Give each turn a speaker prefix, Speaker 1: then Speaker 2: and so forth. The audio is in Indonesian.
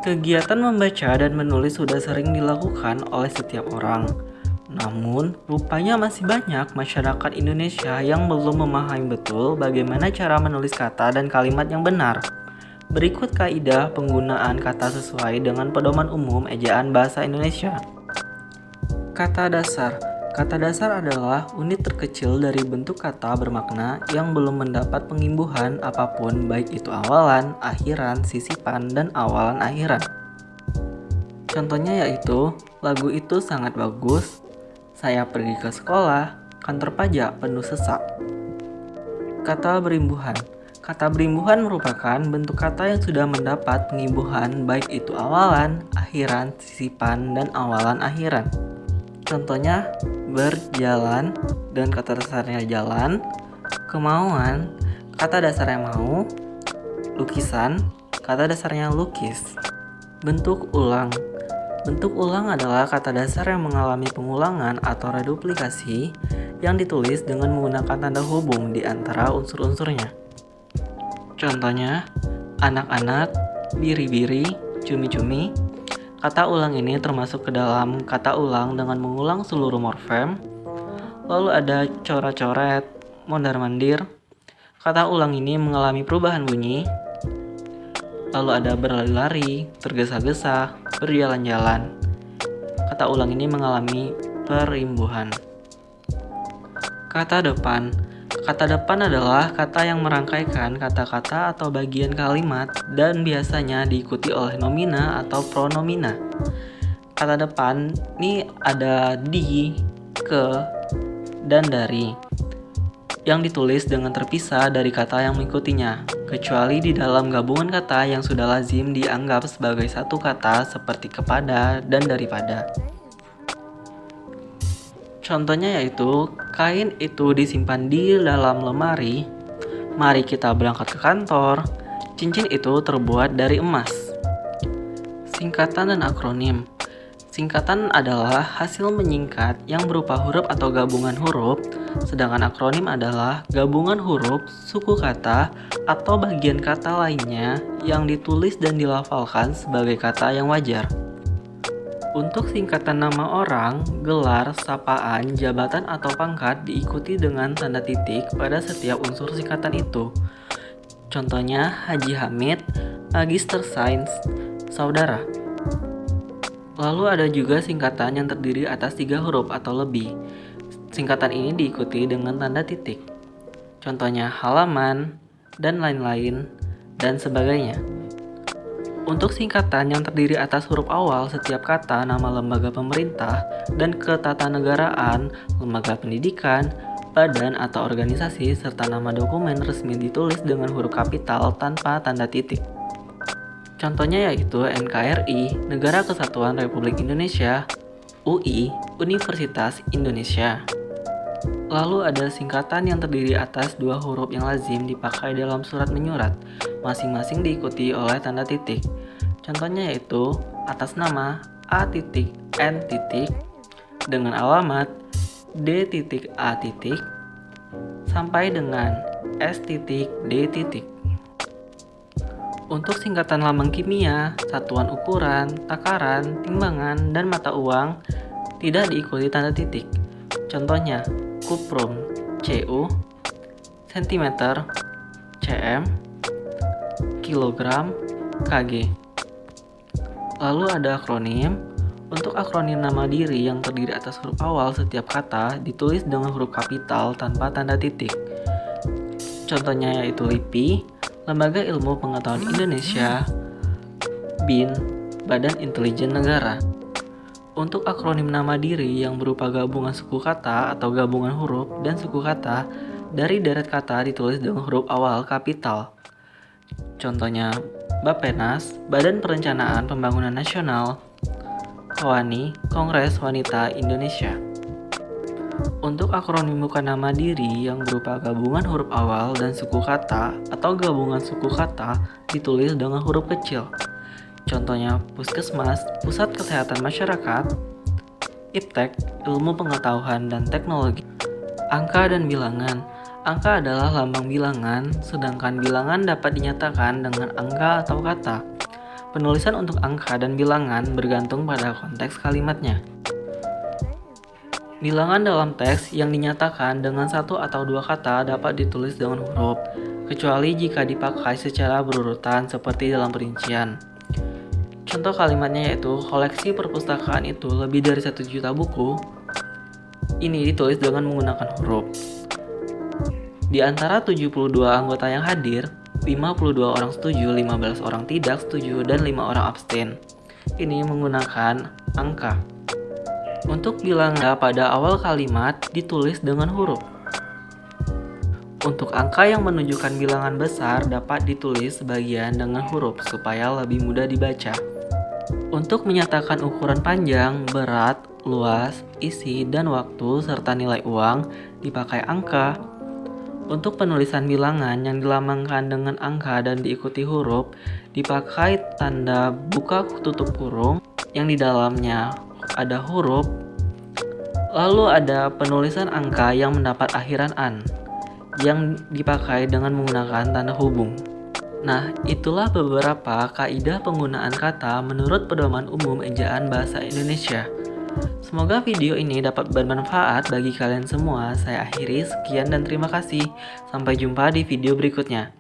Speaker 1: Kegiatan membaca dan menulis sudah sering dilakukan oleh setiap orang. Namun, rupanya masih banyak masyarakat Indonesia yang belum memahami betul bagaimana cara menulis kata dan kalimat yang benar. Berikut kaidah penggunaan kata sesuai dengan pedoman umum ejaan bahasa Indonesia. Kata dasar. Kata dasar adalah unit terkecil dari bentuk kata bermakna yang belum mendapat pengimbuhan apapun, baik itu awalan, akhiran, sisipan, dan awalan akhiran. Contohnya yaitu, lagu itu sangat bagus, saya pergi ke sekolah, kantor pajak penuh sesak. Kata berimbuhan. Kata berimbuhan merupakan bentuk kata yang sudah mendapat pengimbuhan, baik itu awalan, akhiran, sisipan, dan awalan akhiran. Contohnya, berjalan dan kata dasarnya jalan, kemauan, kata dasarnya mau, lukisan, kata dasarnya lukis. Bentuk ulang. Bentuk ulang adalah kata dasar yang mengalami pengulangan atau reduplikasi yang ditulis dengan menggunakan tanda hubung di antara unsur-unsurnya. Contohnya, anak-anak, biri-biri, cumi-cumi. Kata ulang ini termasuk ke dalam kata ulang dengan mengulang seluruh morfem. Lalu ada coret-coret, mondar-mandir. Kata ulang ini mengalami perubahan bunyi. Lalu ada berlari-lari, tergesa-gesa, berjalan-jalan. Kata ulang ini mengalami perimbuhan. Kata depan. Kata depan adalah kata yang merangkaikan kata-kata atau bagian kalimat dan biasanya diikuti oleh nomina atau pronomina. Kata depan ini ada di, ke, dan dari yang ditulis dengan terpisah dari kata yang mengikutinya, kecuali di dalam gabungan kata yang sudah lazim dianggap sebagai satu kata seperti kepada dan daripada. Contohnya yaitu, kain itu disimpan di dalam lemari, mari kita berangkat ke kantor, cincin itu terbuat dari emas. Singkatan dan akronim. Singkatan adalah hasil menyingkat yang berupa huruf atau gabungan huruf, sedangkan akronim adalah gabungan huruf, suku kata, atau bagian kata lainnya yang ditulis dan dilafalkan sebagai kata yang wajar. Untuk singkatan nama orang, gelar, sapaan, jabatan, atau pangkat diikuti dengan tanda titik pada setiap unsur singkatan itu. Contohnya Haji Hamid, Magister Sains, Saudara. Lalu ada juga singkatan yang terdiri atas 3 huruf atau lebih. Singkatan ini diikuti dengan tanda titik. Contohnya halaman, dan lain-lain, dan sebagainya. Untuk singkatan yang terdiri atas huruf awal setiap kata nama lembaga pemerintah dan ketatanegaraan, lembaga pendidikan, badan atau organisasi, serta nama dokumen resmi ditulis dengan huruf kapital tanpa tanda titik. Contohnya yaitu NKRI, Negara Kesatuan Republik Indonesia, UI, Universitas Indonesia. Lalu ada singkatan yang terdiri atas 2 huruf yang lazim dipakai dalam surat menyurat, masing-masing diikuti oleh tanda titik. Contohnya yaitu atas nama A.N. dengan alamat D.A. sampai dengan S.D. Untuk singkatan lambang kimia, satuan ukuran, takaran, timbangan, dan mata uang tidak diikuti tanda titik. Contohnya, kuprum, CU, sentimeter, cm, kilogram, kg. Lalu ada akronim. Untuk akronim nama diri yang terdiri atas huruf awal setiap kata ditulis dengan huruf kapital tanpa tanda titik. Contohnya yaitu LIPI, Lembaga Ilmu Pengetahuan Indonesia, BIN, Badan Intelijen Negara. Untuk akronim nama diri yang berupa gabungan suku kata atau gabungan huruf dan suku kata dari deret kata ditulis dengan huruf awal kapital. Contohnya Bappenas, Badan Perencanaan Pembangunan Nasional, KOANI, Kongres Wanita Indonesia. Untuk akronim bukan nama diri yang berupa gabungan huruf awal dan suku kata atau gabungan suku kata ditulis dengan huruf kecil. Contohnya Puskesmas, Pusat Kesehatan Masyarakat, Iptek, Ilmu Pengetahuan dan Teknologi. Angka dan bilangan. Angka adalah lambang bilangan, sedangkan bilangan dapat dinyatakan dengan angka atau kata. Penulisan untuk angka dan bilangan bergantung pada konteks kalimatnya. Bilangan dalam teks yang dinyatakan dengan satu atau dua kata dapat ditulis dengan huruf, kecuali jika dipakai secara berurutan seperti dalam perincian. Contoh kalimatnya yaitu, koleksi perpustakaan itu lebih dari 1 juta buku. Ini ditulis dengan menggunakan huruf. Di antara 72 anggota yang hadir, 52 orang setuju, 15 orang tidak setuju, dan 5 orang abstain. Ini menggunakan angka. Untuk bilangan pada awal kalimat ditulis dengan huruf. Untuk angka yang menunjukkan bilangan besar dapat ditulis sebagian dengan huruf supaya lebih mudah dibaca. Untuk menyatakan ukuran panjang, berat, luas, isi, dan waktu serta nilai uang dipakai angka. Untuk penulisan bilangan yang dilambangkan dengan angka dan diikuti huruf dipakai tanda buka tutup kurung yang di dalamnya ada huruf. Lalu ada penulisan angka yang mendapat akhiran an yang dipakai dengan menggunakan tanda hubung. Nah, itulah beberapa kaidah penggunaan kata menurut Pedoman Umum Ejaan Bahasa Indonesia. Semoga video ini dapat bermanfaat bagi kalian semua. Saya akhiri, sekian dan terima kasih. Sampai jumpa di video berikutnya.